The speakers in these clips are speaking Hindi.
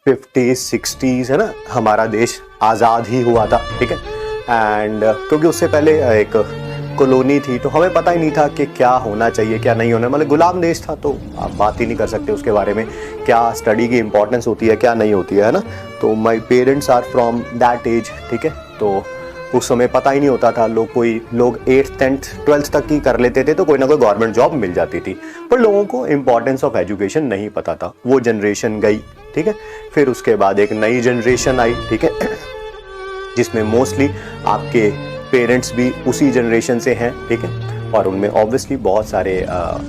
50s 60s है ना, हमारा देश आज़ाद ही हुआ था, ठीक है। एंड क्योंकि उससे पहले एक कॉलोनी थी, तो हमें पता ही नहीं था कि क्या होना चाहिए क्या नहीं होना, मतलब गुलाम देश था, तो आप बात ही नहीं कर सकते उसके बारे में, क्या स्टडी की इंपॉर्टेंस होती है क्या नहीं होती है ना। तो my parents are from that age, ठीक है। तो उस समय पता ही नहीं होता था, लोग 8th 10th 12th तक ही कर लेते थे, तो कोई ना कोई गवर्नमेंट जॉब मिल जाती थी, पर लोगों को इंपॉर्टेंस ऑफ एजुकेशन नहीं पता था। वो जनरेशन गई, ठीक है। फिर उसके बाद एक नई जनरेशन आई, ठीक है, जिसमें मोस्टली आपके पेरेंट्स भी उसी जनरेशन से हैं, ठीक है, और उनमें ऑब्वियसली बहुत सारे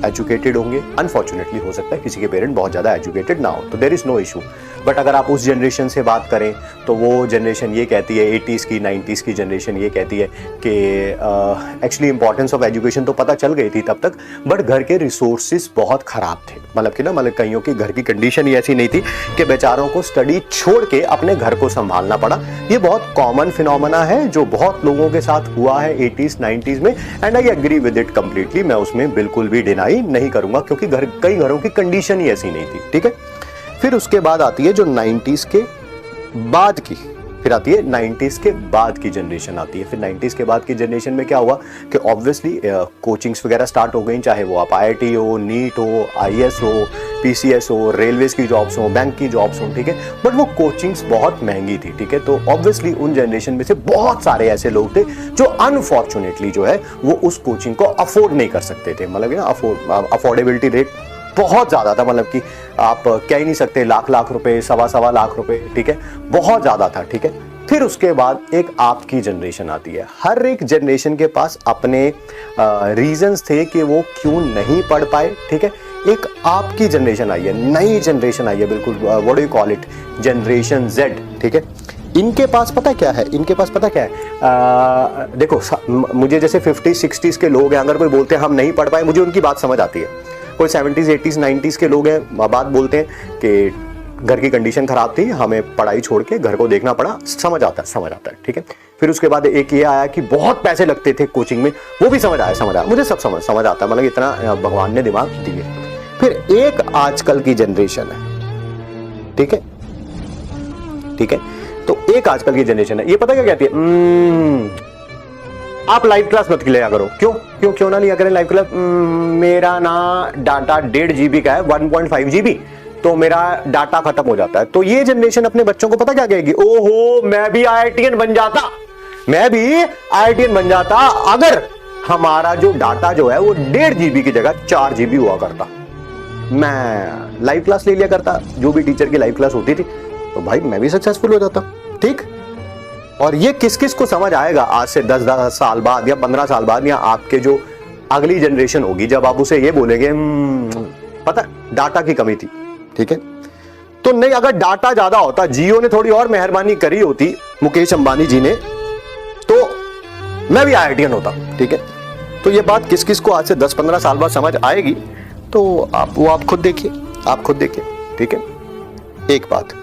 एजुकेटेड होंगे। अनफॉर्चुनेटली हो सकता है किसी के पेरेंट बहुत ज़्यादा एजुकेटेड ना हो, तो there is no issue. But अगर आप उस जनरेशन से बात करें तो वो जनरेशन ये कहती है, 80s की 90s की जनरेशन ये कहती है कि एक्चुअली इंपॉर्टेंस ऑफ एजुकेशन तो पता चल गई थी तब तक, बट घर के रिसोर्सेज बहुत ख़राब थे। मतलब कईयों की घर की कंडीशन ही ऐसी नहीं थी कि बेचारों को स्टडी छोड़ के अपने घर को संभालना पड़ा। ये बहुत कॉमन फिनोमेना है जो बहुत लोगों के साथ हुआ है 80s 90s में, and I agree with it completely. मैं उसमें बिल्कुल भी डिनाई नहीं करूंगा, क्योंकि कई घरों की कंडीशन ही ऐसी नहीं थी, ठीक है। फिर उसके बाद आती है जो 90s के बाद की, फिर आती है 90s के बाद की जनरेशन आती है। फिर 90s के बाद की जनरेशन में क्या हुआ कि ऑब्वियसली कोचिंग्स वगैरह स्टार्ट हो गई, चाहे वो आप IIT हो, नीट हो, IAS हो, PCS हो, रेलवेज की जॉब्स हो, बैंक की जॉब्स हो, ठीक है, बट वो कोचिंग्स बहुत महंगी थी, ठीक है। तो ऑब्वियसली उन जनरेशन में से बहुत सारे ऐसे लोग थे जो अनफॉर्चुनेटली जो है वो उस कोचिंग को अफोर्ड नहीं कर सकते थे। मतलब ना अफोर्डेबिलिटी रेट बहुत ज़्यादा था, मतलब कि आप कह ही नहीं सकते, लाख रुपए, सवा लाख रुपए, ठीक है, बहुत ज़्यादा था, ठीक है। फिर उसके बाद एक आपकी जनरेशन आती है। हर एक जनरेशन के पास अपने रीजंस थे कि वो क्यों नहीं पढ़ पाए, ठीक है। एक आपकी जनरेशन आई है, नई जनरेशन आई है, बिल्कुल what do you call it, generation Z, ठीक है। इनके पास पता क्या है, इनके पास पता क्या है, देखो मुझे जैसे 50s 60s के लोग हैं, अगर कोई बोलते हैं हम नहीं पढ़ पाए, मुझे उनकी बात समझ आती है। कोई 70s 80s 90s के लोग हैं, बात बोलते हैं कि घर की कंडीशन खराब थी, हमें पढ़ाई छोड़ के घर को देखना पड़ा, समझ आता है, ठीक है। फिर उसके बाद एक ये आया कि बहुत पैसे लगते थे कोचिंग में, वो भी समझ आया, मुझे सब समझ आता है, मतलब इतना भगवान ने दिमाग दिए। फिर एक आजकल की जनरेशन है, ठीक है, ठीक है। तो एक आजकल की जनरेशन है, ये पता क्या कहती है, आप लाइव क्लास मत लिया करो। क्यों ना लिया करें लाइव क्लास? मेरा ना डाटा 1.5 GB का है, 1.5 GB, तो मेरा डाटा खत्म हो जाता है। तो ये जनरेशन अपने बच्चों को पता क्या कहेगी, ओहो मैं भी IITian बन जाता अगर हमारा जो डाटा जो है वो 1.5 GB की जगह 4 GB हुआ करता, मैं लाइव क्लास ले लिया करता, जो भी टीचर की लाइव क्लास होती थी, तो भाई मैं भी सक्सेसफुल हो जाता, ठीक। और ये किस किस को समझ आएगा आज से 10 साल बाद या 15 साल बाद, या आपके जो अगली जनरेशन होगी, जब आप उसे ये बोलेंगे पता डाटा की कमी थी, ठीक है। तो नहीं, अगर डाटा ज्यादा होता, जियो ने थोड़ी और मेहरबानी करी होती, मुकेश अंबानी जी ने, तो मैं भी IITian होता, ठीक है। तो ये बात किस किस को आज से 10-15 साल बाद समझ आएगी, तो आप खुद देखिए, ठीक है। एक बात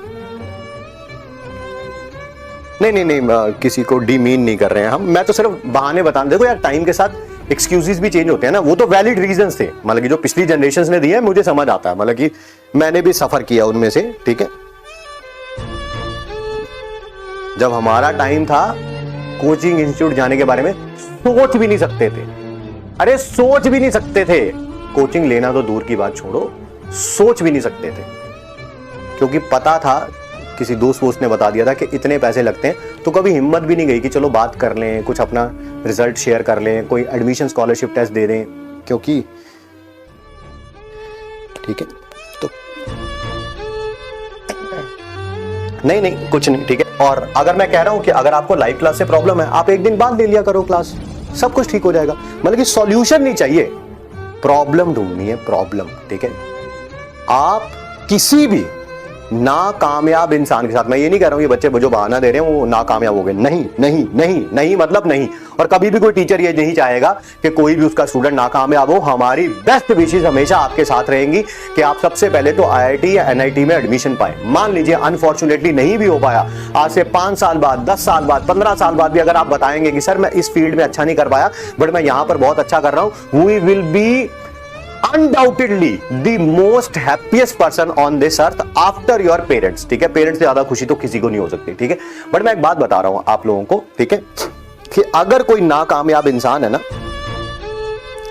नहीं, किसी को डीमीन नहीं कर रहे हैं हम, मैं तो सिर्फ बहाने बताने, देखो यार टाइम के साथ एक्सक्यूजेस भी चेंज होते हैं ना, वो तो वैलिड रीजंस थे, मतलब कि जो पिछली जनरेशंस ने दिए हैं मुझे समझ आता है, मतलब कि मैंने भी सफर किया उनमें से, ठीक है। जब हमारा टाइम था कोचिंग इंस्टीट्यूट जाने के बारे में सोच भी नहीं सकते थे, अरे सोच भी नहीं सकते थे, कोचिंग लेना तो दूर की बात छोड़ो, सोच भी नहीं सकते थे, क्योंकि पता था, किसी दोस्त ने बता दिया था कि इतने पैसे लगते हैं, तो कभी हिम्मत भी नहीं गई कि चलो बात कर लें, कुछ अपना रिजल्ट शेयर कर लें, कोई एडमिशन स्कॉलरशिप टेस्ट दे दें, क्योंकि ठीक है। तो नहीं कुछ नहीं, ठीक है। और अगर मैं कह रहा हूं कि अगर आपको लाइव क्लास से प्रॉब्लम है, आप एक दिन बाद ले लिया करो क्लास, सब कुछ ठीक हो जाएगा। मतलब कि सॉल्यूशन नहीं चाहिए, प्रॉब्लम ढूंढनी है, प्रॉब्लम, ठीक है। आप किसी भी नाकामयाब इंसान के साथ, मैं ये नहीं कह रहा हूं ये बच्चे जो बहाना दे रहे हैं वो नाकामयाब हो गए, नहीं मतलब नहीं। और कभी भी कोई टीचर ये नहीं चाहेगा कि कोई भी उसका स्टूडेंट नाकामयाब हो। हमारी बेस्ट विशेष हमेशा आपके साथ रहेंगी कि आप सबसे पहले तो IIT या NIT में एडमिशन पाए। मान लीजिए अनफॉर्चुनेटली नहीं भी हो पाया, आज से 5 साल बाद, 10 साल बाद, 15 साल बाद भी अगर आप बताएंगे कि सर मैं इस फील्ड में अच्छा नहीं कर पाया बट मैं यहां पर बहुत अच्छा कर रहा हूं, we will be undoubtedly the most happiest person on this earth after your parents, ठीक है। पेरेंट्स से ज्यादा खुशी तो किसी को नहीं हो सकती, ठीक है। बट मैं एक बात बता रहा हूं आप लोगों को, ठीक है, कि अगर कोई नाकामयाब इंसान है ना,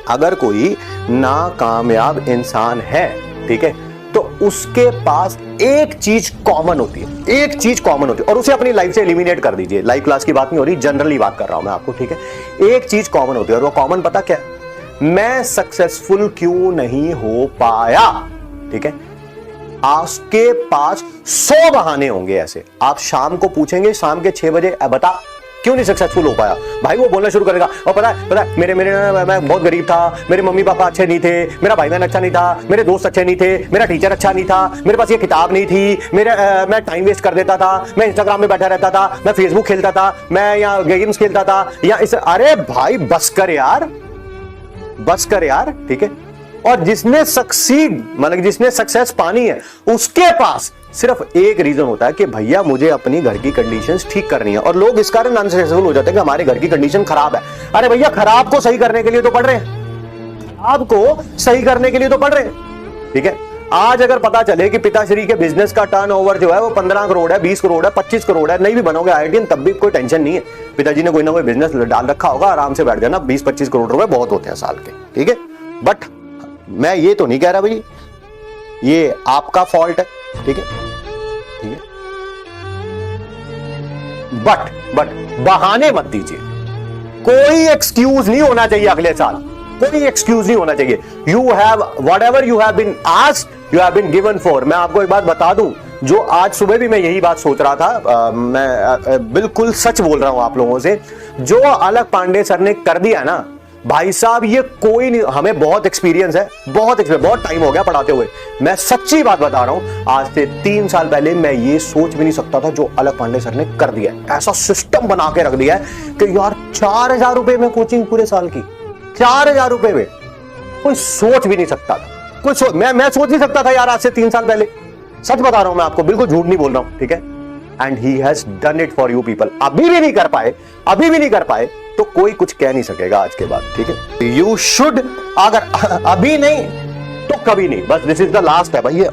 अगर कोई नाकामयाब इंसान है, ठीक है, तो उसके पास एक चीज कॉमन होती है, एक चीज कॉमन होती है, और उसे अपनी लाइफ से एलिमिनेट कर दीजिए। लाइफ क्लास की बात नहीं हो रही, जनरली बात कर रहा हूं मैं आपको, ठीक है। एक चीज कॉमन होती है, और वो कॉमन पता क्या है? मैं सक्सेसफुल क्यों नहीं हो पाया, ठीक है। आपके पास 100 बहाने होंगे ऐसे। आप शाम को पूछेंगे, शाम के 6 बजे बता क्यों नहीं सक्सेसफुल हो पाया, भाई वो बोलना शुरू करेगा, और पता है मेरे मैं बहुत गरीब था, मेरे मम्मी पापा अच्छे नहीं थे, मेरा भाई बहन अच्छा नहीं था, मेरे दोस्त अच्छे नहीं थे, मेरा टीचर अच्छा नहीं था, मेरे पास ये किताब नहीं थी, मैं टाइम वेस्ट कर देता था, मैं इंस्टाग्राम में बैठा रहता था, मैं फेसबुक खेलता था, मैं यहाँ गेम्स खेलता था, या इस, अरे भाई बस कर यार, बस कर यार, ठीक है। और जिसने सक्सीड, मतलब जिसने सक्सेस पानी है, उसके पास सिर्फ एक रीजन होता है कि भैया मुझे अपनी घर की कंडीशंस ठीक करनी है। और लोग इस कारण अनसक्सेसफुल हो जाते हैं कि हमारे घर की कंडीशन खराब है। अरे भैया खराब को सही करने के लिए तो पढ़ रहे हैं, आपको सही करने के लिए तो पढ़ रहे हैं, ठीक है। आज अगर पता चले कि पिताश्री के बिजनेस का टर्नओवर जो है वो 15 करोड़ है, 20 करोड़ है, 25 करोड़ है, नहीं भी बनोगे आईआईटीएन तब भी कोई टेंशन नहीं है। पिताजी ने कोई ना कोई बिजनेस डाल रखा होगा, आराम से बैठ जाना, 20-25 करोड़ रुपए बहुत होते हैं साल के, ठीक है। बट मैं ये तो नहीं कह रहा भाई ये आपका फॉल्ट है, ठीक है, ठीक है। बट बहाने मत दीजिए, कोई एक्सक्यूज नहीं होना चाहिए अगले साल, कोई एक्सक्यूज नहीं होना चाहिए। You have whatever you have been asked, you have been given for. मैं आपको एक बात बता दूं, जो आज सुबह भी मैं यही बात सोच रहा था, मैं बिल्कुल सच बोल रहा हूं आप लोगों से, जो अलग पांडे सर ने कर दिया ना भाई साहब, ये कोई नहीं, हमें बहुत एक्सपीरियंस है, बहुत टाइम हो गया पढ़ाते हुए। मैं सच्ची बात बता रहा हूं, आज से 3 साल पहले मैं ये सोच भी नहीं सकता था जो अलग पांडे सर ने कर दिया। ऐसा सिस्टम बना के रख दिया है कि यार 4000 रुपए में कोचिंग पूरे साल की, 4000 रुपए में कोई सोच भी नहीं सकता था, मैं सोच नहीं सकता था यार आज से 3 साल पहले। सच बता रहा हूं मैं आपको, बिल्कुल झूठ नहीं बोल रहा हूं, ठीक है। And he has done it for you people. अभी भी नहीं कर पाए, अभी भी नहीं कर पाए तो कोई कुछ कह नहीं सकेगा आज के बाद, ठीक है। यू शुड, अगर अभी नहीं तो कभी नहीं, बस दिस इज द लास्ट है भाई।